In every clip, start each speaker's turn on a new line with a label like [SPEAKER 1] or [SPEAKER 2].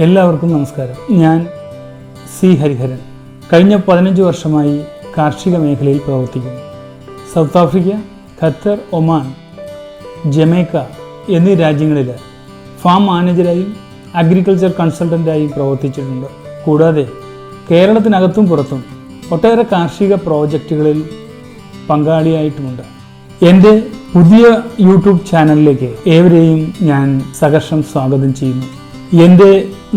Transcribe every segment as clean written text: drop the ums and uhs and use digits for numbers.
[SPEAKER 1] എല്ലാവർക്കും നമസ്കാരം. ഞാൻ സി ഹരിഹരൻ. കഴിഞ്ഞ 15 വർഷമായി കാർഷിക മേഖലയിൽ പ്രവർത്തിക്കുന്നു. South Africa, Qatar, Oman, Jamaica എന്നീ രാജ്യങ്ങളിൽ ഫാം മാനേജരായും അഗ്രികൾച്ചർ കൺസൾട്ടൻ്റായും പ്രവർത്തിച്ചിട്ടുണ്ട്. കൂടാതെ കേരളത്തിനകത്തും പുറത്തും ഒട്ടേറെ കാർഷിക പ്രോജക്റ്റുകളിൽ പങ്കാളിയായിട്ടുമുണ്ട്. എൻ്റെ പുതിയ യൂട്യൂബ് ചാനലിലേക്ക് ഏവരെയും ഞാൻ സഹർഷം സ്വാഗതം ചെയ്യുന്നു. എൻ്റെ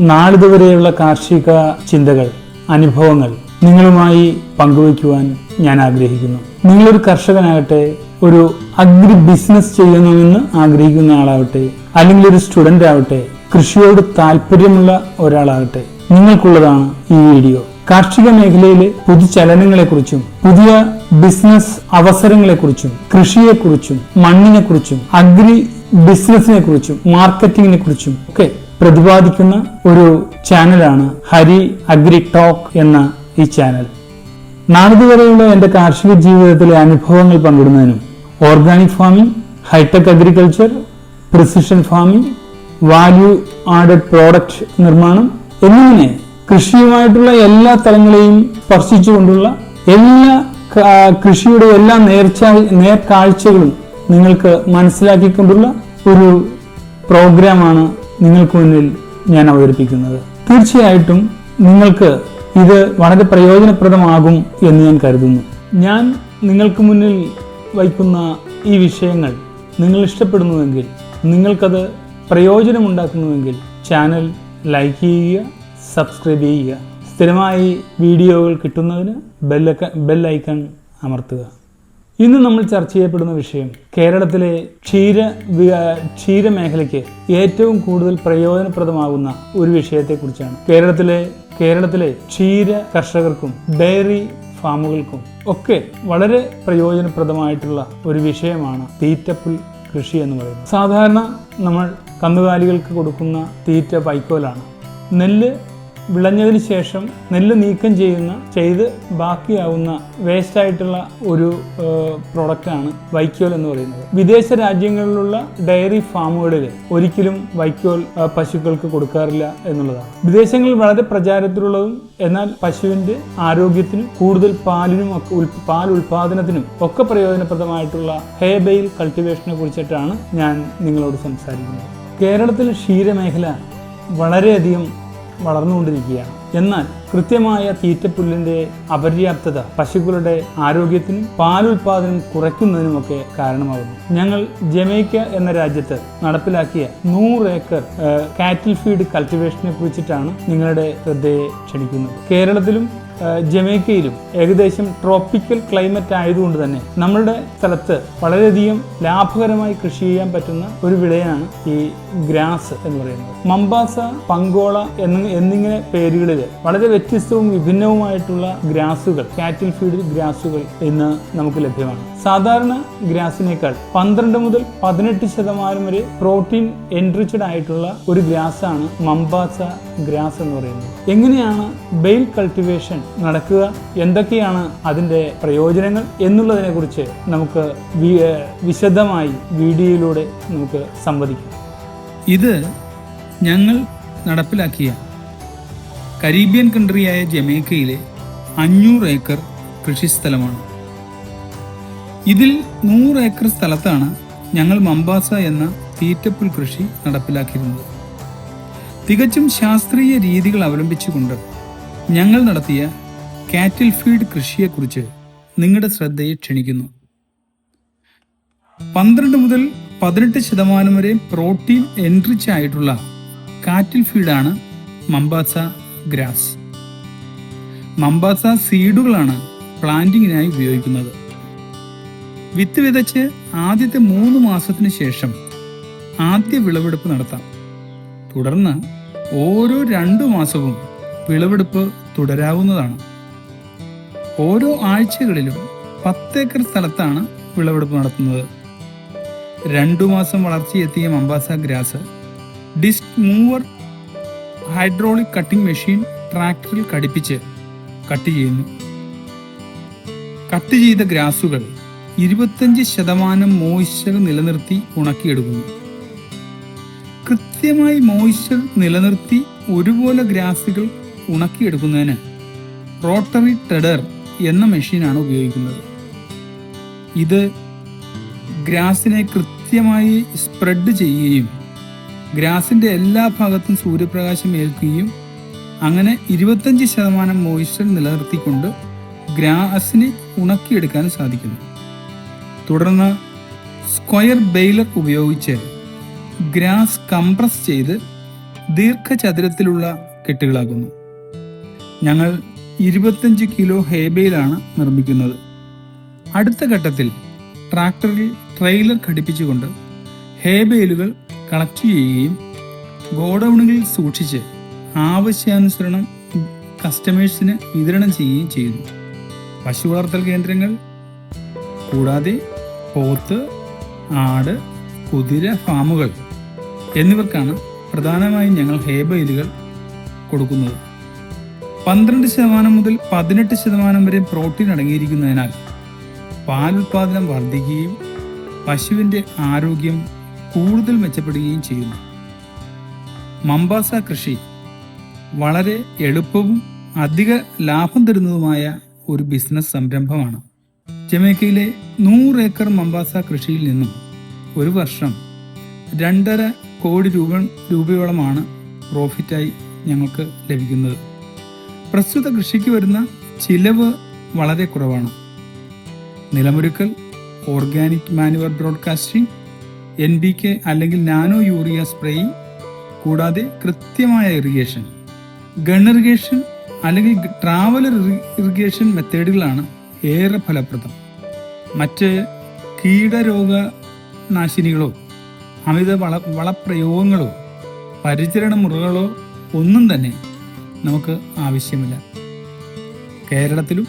[SPEAKER 1] നാളിതുവരെയുള്ള കാർഷിക ചിന്തകൾ, അനുഭവങ്ങൾ നിങ്ങളുമായി പങ്കുവയ്ക്കുവാൻ ഞാൻ ആഗ്രഹിക്കുന്നു. നിങ്ങളൊരു കർഷകനാകട്ടെ, ഒരു അഗ്രി ബിസിനസ് ചെയ്യണമെന്ന് ആഗ്രഹിക്കുന്ന ആളാവട്ടെ, അല്ലെങ്കിൽ ഒരു സ്റ്റുഡൻ്റ് ആവട്ടെ, കൃഷിയോട് താല്പര്യമുള്ള ഒരാളാകട്ടെ, നിങ്ങൾക്കുള്ളതാണ് ഈ വീഡിയോ. കാർഷിക മേഖലയിലെ പുതുചലനങ്ങളെക്കുറിച്ചും പുതിയ ബിസിനസ് അവസരങ്ങളെക്കുറിച്ചും കൃഷിയെക്കുറിച്ചും മണ്ണിനെക്കുറിച്ചും അഗ്രി ബിസിനസിനെ കുറിച്ചും മാർക്കറ്റിങ്ങിനെ കുറിച്ചും ഒക്കെ പ്രതിപാദിക്കുന്ന ഒരു ചാനലാണ് ഹരി അഗ്രി ടോക്ക് എന്ന ഈ ചാനൽ. നാളിതുവരെയുള്ള എൻ്റെ കാർഷിക ജീവിതത്തിലെ അനുഭവങ്ങൾ പങ്കിടുന്നതിനും organic farming, hi-tech agriculture, precision farming, value added product നിർമ്മാണം എന്നിങ്ങനെ കൃഷിയുമായിട്ടുള്ള എല്ലാ തലങ്ങളെയും സ്പർശിച്ചുകൊണ്ടുള്ള കൃഷിയുടെ എല്ലാ നേർക്കാഴ്ചകളും നിങ്ങൾക്ക് മനസ്സിലാക്കിക്കൊണ്ടുള്ള ഒരു പ്രോഗ്രാമാണ് നിങ്ങൾക്ക് മുന്നിൽ ഞാൻ അവതരിപ്പിക്കുന്നത്. തീർച്ചയായിട്ടും നിങ്ങൾക്ക് ഇത് വളരെ പ്രയോജനപ്രദമാകും എന്ന് ഞാൻ കരുതുന്നു. ഞാൻ നിങ്ങൾക്ക് മുന്നിൽ വയ്ക്കുന്ന ഈ വിഷയങ്ങൾ നിങ്ങൾ ഇഷ്ടപ്പെടുന്നുവെങ്കിൽ, നിങ്ങൾക്കത് പ്രയോജനമുണ്ടാക്കുന്നുവെങ്കിൽ ചാനൽ ലൈക്ക് ചെയ്യുക, സബ്സ്ക്രൈബ് ചെയ്യുക. സ്ഥിരമായി വീഡിയോകൾ കിട്ടുന്നതിന് ബെൽ ഐക്കൺ അമർത്തുക. ഇന്ന് നമ്മൾ ചർച്ച ചെയ്യപ്പെടുന്ന വിഷയം കേരളത്തിലെ ക്ഷീരമേഖലയ്ക്ക് ഏറ്റവും കൂടുതൽ പ്രയോജനപ്രദമാകുന്ന ഒരു വിഷയത്തെക്കുറിച്ചാണ്. കേരളത്തിലെ ക്ഷീര കർഷകർക്കും ഡയറി ഫാമുകൾക്കും ഒക്കെ വളരെ പ്രയോജനപ്രദമായിട്ടുള്ള ഒരു വിഷയമാണ് തീറ്റപ്പുൽ കൃഷി എന്ന് പറയുന്നത്. സാധാരണ നമ്മൾ കന്നുകാലികൾക്ക് കൊടുക്കുന്ന തീറ്റ വൈക്കോലാണ്. നെല്ല് വിളഞ്ഞതിന് ശേഷം നെല്ല് നീക്കം ചെയ്ത് ബാക്കിയാവുന്ന വേസ്റ്റായിട്ടുള്ള ഒരു പ്രോഡക്റ്റാണ് വൈക്കോൽ എന്ന് പറയുന്നത്. വിദേശ രാജ്യങ്ങളിലുള്ള ഡയറി ഫാമുകളിൽ ഒരിക്കലും വൈക്കോൽ പശുക്കൾക്ക് കൊടുക്കാറില്ല എന്നുള്ളതാണ്. വിദേശങ്ങളിൽ വളരെ പ്രചാരത്തിലുള്ളതും എന്നാൽ പശുവിൻ്റെ ആരോഗ്യത്തിനും കൂടുതൽ പാൽ ഉൽപാദനത്തിനും ഒക്കെ പ്രയോജനപ്രദമായിട്ടുള്ള ഹേ ബെയിൽ കൾട്ടിവേഷനെ കുറിച്ചിട്ടാണ് ഞാൻ നിങ്ങളോട് സംസാരിക്കുന്നത്. കേരളത്തിൽ ക്ഷീരമേഖല വളരെയധികം വളർന്നുകൊണ്ടിരിക്കുകയാണ്. എന്നാൽ കൃത്യമായ തീറ്റപ്പുല്ലിന്റെ അപര്യാപ്തത പശുക്കളുടെ ആരോഗ്യത്തിനും പാലുൽപാദനം കുറയ്ക്കുന്നതിനുമൊക്കെ കാരണമാകുന്നു. ഞങ്ങൾ ജമൈക്ക എന്ന രാജ്യത്ത് നടപ്പിലാക്കിയ 100 ഏക്കർ കാറ്റിൽ ഫീഡ് കൾട്ടിവേഷനെ കുറിച്ചിട്ടാണ് നിങ്ങളുടെ ശ്രദ്ധയെ ക്ഷണിക്കുന്നത്. കേരളത്തിലും ജമൈക്കയിലും ഏകദേശം ട്രോപ്പിക്കൽ ക്ലൈമറ്റ് ആയതുകൊണ്ട് തന്നെ നമ്മളുടെ സ്ഥലത്ത് വളരെയധികം ലാഭകരമായി കൃഷി ചെയ്യാൻ പറ്റുന്ന ഒരു വിളയാണ് ഈ ഗ്രാസ് എന്ന് പറയുന്നത്. മമ്പാസ, പങ്കോള എന്നിങ്ങനെ പേരുകളിൽ വളരെ വ്യത്യസ്തവും വിഭിന്നവുമായിട്ടുള്ള ഗ്രാസുകൾ, കാറ്റിൽ ഫീഡ് ഗ്രാസുകൾ ഇന്ന് നമുക്ക് ലഭ്യമാണ്. സാധാരണ ഗ്രാസിനേക്കാൾ 12 മുതൽ 18% വരെ പ്രോട്ടീൻ എൻറിച്ച്ഡ് ആയിട്ടുള്ള ഒരു ഗ്രാസാണ് മമ്പാസ ഗ്രാസ് എന്ന് പറയുന്നത്. എങ്ങനെയാണ് ബെയിൽ കൾട്ടിവേഷൻ നടക്കുക, എന്തൊക്കെയാണ് അതിൻ്റെ പ്രയോജനങ്ങൾ എന്നുള്ളതിനെ കുറിച്ച് നമുക്ക് വിശദമായി വീഡിയോയിലൂടെ നമുക്ക് സംവദിക്കാം. ഇത് ഞങ്ങൾ നടപ്പിലാക്കിയ കരീബിയൻ കൺട്രിയായ ജമൈക്കയിലെ 500 ഏക്കർ കൃഷിസ്ഥലമാണ്. ഇതിൽ 100 ഏക്കർ സ്ഥലത്താണ് ഞങ്ങൾ മമ്പാസ എന്ന തീറ്റപ്പുൽ കൃഷി നടപ്പിലാക്കിയിരുന്നത്. തികച്ചും ശാസ്ത്രീയ രീതികൾ അവലംബിച്ചുകൊണ്ട് ഞങ്ങൾ നടത്തിയ കാറ്റിൽ ഫീഡ് കൃഷിയെക്കുറിച്ച് നിങ്ങളുടെ ശ്രദ്ധയെ ക്ഷണിക്കുന്നു. 12 മുതൽ 18% വരെ പ്രോട്ടീൻ എൻറിച്ച് ആയിട്ടുള്ള കാറ്റിൽ ഫീഡാണ് മമ്പാസ ഗ്രാസ്. മമ്പാസ സീഡുകളാണ് പ്ലാന്റിങ്ങിനായി ഉപയോഗിക്കുന്നത്. വിത്ത് വിതച്ച് ആദ്യത്തെ 3 മാസത്തിന് ശേഷം ആദ്യ വിളവെടുപ്പ് നടത്താം. തുടർന്ന് ഓരോ 2 മാസവും വിളവെടുപ്പ് തുടരാവുന്നതാണ്. ഓരോ ആഴ്ചകളിലും 10 ഏക്കർ സ്ഥലത്താണ് വിളവെടുപ്പ് നടത്തുന്നത്. 2 മാസം വളർച്ചയെത്തിയ Mombasa grass disc mower, hydraulic cutting machine ട്രാക്ടറിൽ ഘടിപ്പിച്ച് കട്ട് ചെയ്യുന്നു. കട്ട് ചെയ്ത ഗ്രാസുകൾ 25% മോയ്സ്ചർ നിലനിർത്തി ഉണക്കിയെടുക്കുന്നു. കൃത്യമായി മോയ്സ്ചർ നിലനിർത്തി ഒരുപോലെ ഗ്രാസുകൾ ഉണക്കിയെടുക്കുന്നതിന് റോട്ടറി ടെഡർ എന്ന മെഷീനാണ് ഉപയോഗിക്കുന്നത്. ഇത് ഗ്രാസിനെ കൃത്യമായി സ്പ്രെഡ് ചെയ്യുകയും ഗ്രാസിൻ്റെ എല്ലാ ഭാഗത്തും സൂര്യപ്രകാശം ഏൽക്കുകയും അങ്ങനെ 25% മോയ്സ്ചർ നിലനിർത്തിക്കൊണ്ട് ഗ്രാസിനെ ഉണക്കിയെടുക്കാൻ സാധിക്കുന്നു. തുടർന്ന് സ്ക്വയർ ബെയിലർ ഉപയോഗിച്ച് ഗ്രാസ് കംപ്രസ് ചെയ്ത് ദീർഘചതുരത്തിലുള്ള കെട്ടുകളാക്കുന്നു. ഞങ്ങൾ 25 കിലോ ഹേബെയിലാണ് നിർമ്മിക്കുന്നത്. അടുത്ത ഘട്ടത്തിൽ ട്രാക്ടറിൽ ട്രെയിലർ ഘടിപ്പിച്ചുകൊണ്ട് ഹേബെയിലുകൾ കളക്ട് ചെയ്യുകയും ഗോഡൌണുകളിൽ സൂക്ഷിച്ച് ആവശ്യാനുസരണം കസ്റ്റമേഴ്സിന് വിതരണം ചെയ്യുകയും ചെയ്യുന്നു. പശു വളർത്തൽ കേന്ദ്രങ്ങൾ കൂടാതെ പോത്ത്, ആട്, കുതിര ഫാമുകൾ എന്നിവർക്കാണ് പ്രധാനമായും ഞങ്ങൾ ഹേബെയിലുകൾ കൊടുക്കുന്നത്. 12% മുതൽ 18% വരെ പ്രോട്ടീൻ അടങ്ങിയിരിക്കുന്നതിനാൽ പാലുൽപാദനം വർദ്ധിക്കുകയും പശുവിൻ്റെ ആരോഗ്യം കൂടുതൽ മെച്ചപ്പെടുകയും ചെയ്യുന്നു. മംബാസ കൃഷി വളരെ എളുപ്പവും അധിക ലാഭം തരുന്നതുമായ ഒരു ബിസിനസ് സംരംഭമാണ്. ജമൈക്കയിലെ 100 ഏക്കർ മംബാസ കൃഷിയിൽ നിന്നും ഒരു വർഷം 2.5 കോടി രൂപയോളമാണ് പ്രോഫിറ്റായി ഞങ്ങൾക്ക് ലഭിക്കുന്നത്. പ്രസ്തുത കൃഷിക്ക് വരുന്ന ചിലവ് വളരെ കുറവാണ്. നിലമൊരുക്കൽ, ഓർഗാനിക് മാനുവർ ബ്രോഡ്കാസ്റ്റിംഗ്, NPK അല്ലെങ്കിൽ നാനോ യൂറിയ സ്പ്രേയിങ്, കൂടാതെ കൃത്യമായ ഇറിഗേഷൻ, ഗൺ ഇറിഗേഷൻ അല്ലെങ്കിൽ ട്രാവലർ ഇറിഗേഷൻ മെത്തേഡുകളാണ് ഏറെ ഫലപ്രദം. മറ്റ് കീടരോഗനാശിനികളോ അമിത വളപ്രയോഗങ്ങളോ പരിചരണ മുറകളോ ഒന്നും തന്നെ നമുക്ക് ആവശ്യമില്ല. കേരളത്തിലും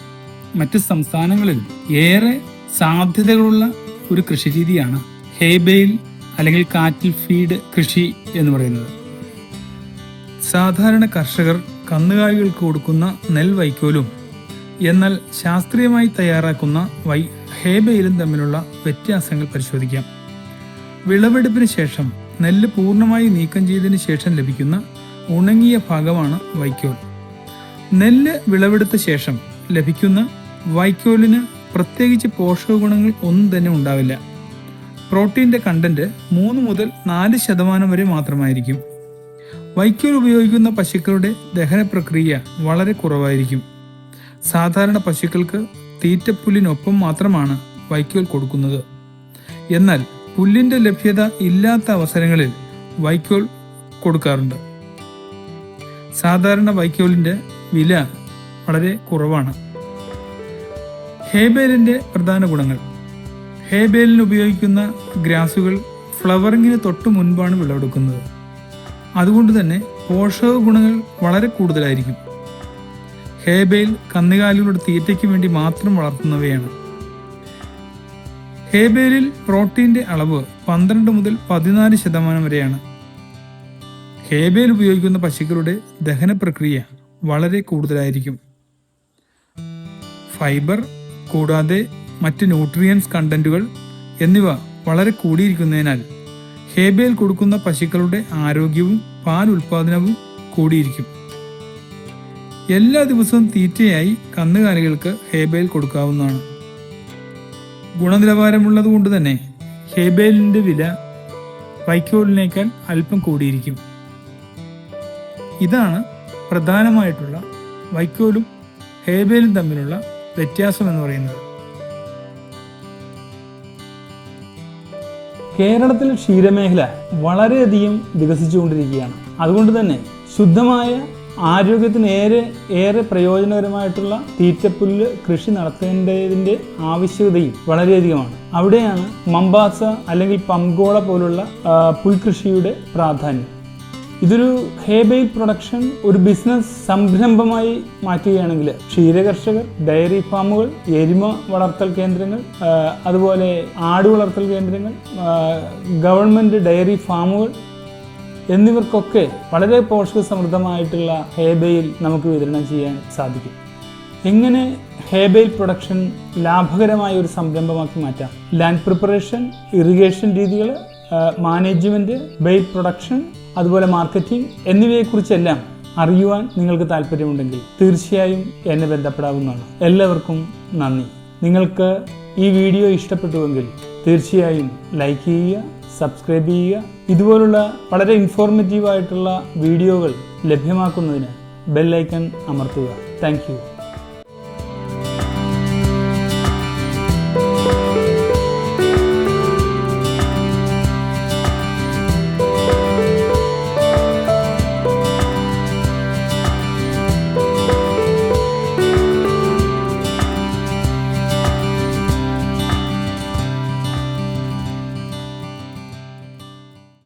[SPEAKER 1] മറ്റ് സംസ്ഥാനങ്ങളിലും ഏറെ സാധ്യതകളുള്ള ഒരു കൃഷിരീതിയാണ് ഹേബെയിൽ അല്ലെങ്കിൽ കാറ്റിൽ ഫീഡ് കൃഷി എന്ന് പറയുന്നത്. സാധാരണ കർഷകർ കന്നുകാലികൾക്ക് കൊടുക്കുന്ന നെൽവൈക്കോലും എന്നാൽ ശാസ്ത്രീയമായി തയ്യാറാക്കുന്ന ഹേബെയിലും തമ്മിലുള്ള വ്യത്യാസങ്ങൾ പരിശോധിക്കാം. വിളവെടുപ്പിന് ശേഷം നെല്ല് പൂർണ്ണമായി നീക്കം ചെയ്തതിന് ശേഷം ലഭിക്കുന്ന ഉണങ്ങിയ ഭാഗമാണ് വൈക്കോൽ. നെല്ല് വിളവെടുത്ത ശേഷം ലഭിക്കുന്ന വൈക്കോലിന് പ്രത്യേകിച്ച് പോഷക ഗുണങ്ങൾ ഒന്നും തന്നെ ഉണ്ടാവില്ല. പ്രോട്ടീൻ്റെ കണ്ടന്റ് 3 മുതൽ 4% വരെ മാത്രമായിരിക്കും. വൈക്കോൽ ഉപയോഗിക്കുന്ന പശുക്കളുടെ ദഹന പ്രക്രിയ വളരെ കുറവായിരിക്കും. സാധാരണ പശുക്കൾക്ക് തീറ്റപ്പുല്ലിനൊപ്പം മാത്രമാണ് വൈക്കോൽ കൊടുക്കുന്നത്. എന്നാൽ പുല്ലിൻ്റെ ലഭ്യത ഇല്ലാത്ത അവസരങ്ങളിൽ വൈക്കോൽ കൊടുക്കാറുണ്ട്. സാധാരണ വൈക്കോലിൻ്റെ വില വളരെ കുറവാണ്. ഹേബെയിലിൻ്റെ പ്രധാന ഗുണങ്ങൾ: ഹേബെയിലിന് ഉപയോഗിക്കുന്ന ഗ്രാസുകൾ ഫ്ലവറിങ്ങിന് തൊട്ട് മുൻപാണ് വിളവെടുക്കുന്നത്. അതുകൊണ്ട് തന്നെ പോഷക ഗുണങ്ങൾ വളരെ കൂടുതലായിരിക്കും. ഹേബെയിൽ കന്നുകാലികളുടെ തീറ്റയ്ക്ക് വേണ്ടി മാത്രം വളർത്തുന്നവയാണ്. ഹേബെയിലിൽ പ്രോട്ടീൻ്റെ അളവ് 12 മുതൽ 14% വരെയാണ്. ഹേബെയിൽ ഉപയോഗിക്കുന്ന പശുക്കളുടെ ദഹന പ്രക്രിയ വളരെ കൂടുതലായിരിക്കും. ഫൈബർ കൂടാതെ മറ്റ് ന്യൂട്രിയൻസ് കണ്ടന്റുകൾ എന്നിവ വളരെ കൂടിയിരിക്കുന്നതിനാൽ ഹേബെയിൽ കൊടുക്കുന്ന പശുക്കളുടെ ആരോഗ്യവും പാൽ ഉൽപാദനവും കൂടിയിരിക്കും. എല്ലാ ദിവസവും തീറ്റയായി കന്നുകാലികൾക്ക് ഹേബെയിൽ കൊടുക്കാവുന്നതാണ്. ഗുണനിലവാരമുള്ളത് കൊണ്ട് തന്നെ ഹേബെയിലിൻ്റെ വില വൈക്കോലിനേക്കാൾ അല്പം കൂടിയിരിക്കും. ഇതാണ് പ്രധാനമായിട്ടുള്ള വൈക്കോലും ഹേബെയിലും തമ്മിലുള്ള വ്യത്യാസം എന്ന് പറയുന്നത്. കേരളത്തിൽ ക്ഷീരമേഖല വളരെയധികം വികസിച്ചുകൊണ്ടിരിക്കുകയാണ്. അതുകൊണ്ട് തന്നെ ശുദ്ധമായ ആരോഗ്യത്തിന് ഏറെ പ്രയോജനകരമായിട്ടുള്ള തീറ്റപ്പുല്ല് കൃഷി നടത്തേണ്ടതിൻ്റെ ആവശ്യകതയും വളരെയധികമാണ്. അവിടെയാണ് മംബാസ അല്ലെങ്കിൽ പംഗോള പോലുള്ള പുൽകൃഷിയുടെ പ്രാധാന്യം. ഇതൊരു ഹേബെയിൽ പ്രൊഡക്ഷൻ ഒരു ബിസിനസ് സംരംഭമായി മാറ്റുകയാണെങ്കിൽ ക്ഷീരകർഷകർ, ഡയറി ഫാമുകൾ, എരുമ വളർത്തൽ കേന്ദ്രങ്ങൾ, അതുപോലെ ആട് വളർത്തൽ കേന്ദ്രങ്ങൾ, ഗവൺമെൻറ് ഡയറി ഫാമുകൾ എന്നിവർക്കൊക്കെ വളരെ പോഷക സമൃദ്ധമായിട്ടുള്ള ഹേബെയിൽ നമുക്ക് വിതരണം ചെയ്യാൻ സാധിക്കും. എങ്ങനെ ഹേബെയിൽ പ്രൊഡക്ഷൻ ലാഭകരമായ ഒരു സംരംഭമാക്കി മാറ്റാം? ലാൻഡ് പ്രിപ്പറേഷൻ, ഇറിഗേഷൻ രീതികൾ മാനേജ്മെൻറ്റ്, ബെയ്ഡ് പ്രൊഡക്ഷൻ, അതുപോലെ മാർക്കറ്റിംഗ് എന്നിവയെക്കുറിച്ചെല്ലാം അറിയുവാൻ നിങ്ങൾക്ക് താല്പര്യമുണ്ടെങ്കിൽ തീർച്ചയായും എന്നെ ബന്ധപ്പെടാവുന്നതാണ്. എല്ലാവർക്കും നന്ദി. നിങ്ങൾക്ക് ഈ വീഡിയോ ഇഷ്ടപ്പെട്ടുവെങ്കിൽ തീർച്ചയായും ലൈക്ക് ചെയ്യുക, സബ്സ്ക്രൈബ് ചെയ്യുക. ഇതുപോലുള്ള വളരെ ഇൻഫോർമേറ്റീവായിട്ടുള്ള വീഡിയോകൾ ലഭ്യമാക്കുന്നതിന് ബെൽ ഐക്കൺ അമർത്തുക. Thank you.